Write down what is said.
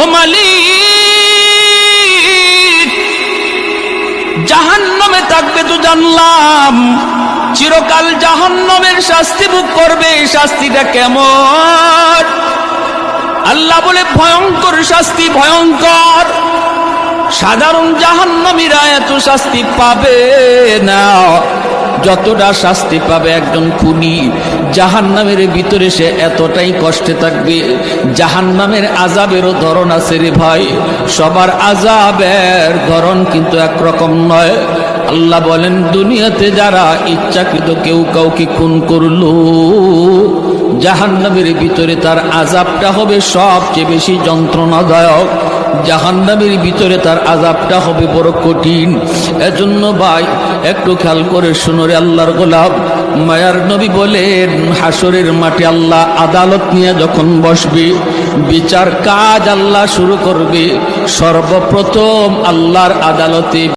ও মালিক, জাহান্নামে থাকবে তো জানলাম, চিরকাল জাহান্নামের শাস্তি ভোগ করবে। এই শাস্তিটা কেমন? আল্লাহ বলে ভয়ঙ্কর শাস্তি, ভয়ঙ্কর। সাধারণ জাহান্নামীরা এত শাস্তি পাবে না যতটা শাস্তি পাবে একজন খুনি। জাহান্নামের ভিতরে সে এতটাই কষ্টে থাকবে। জাহান্নামের আযাবেরও ধরন আছে রে ভাই, সবার আযাবের ধরন কিন্তু একরকম নয়। আল্লাহ বলেন, দুনিয়াতে যারা ইচ্ছাকৃত কেউ কাউকে খুন করলো, জাহান্নামের ভিতরে তার আযাবটা হবে সবচেয়ে বেশি যন্ত্রণাদায়ক। জাহান্নামের ভিতরে তার আযাবটা হবে বড় কঠিন। এজন্য ভাই একটু খেয়াল করে শুনো রে আল্লাহর গোলাম। মায়ার নবী বলেন, হাসরের মাঠে আল্লাহ আদালত নিয়ে যখন বসবে, বিচার কাজ আল্লাহ শুরু করবে, সর্বপ্রথম আল্লাহর আদালতে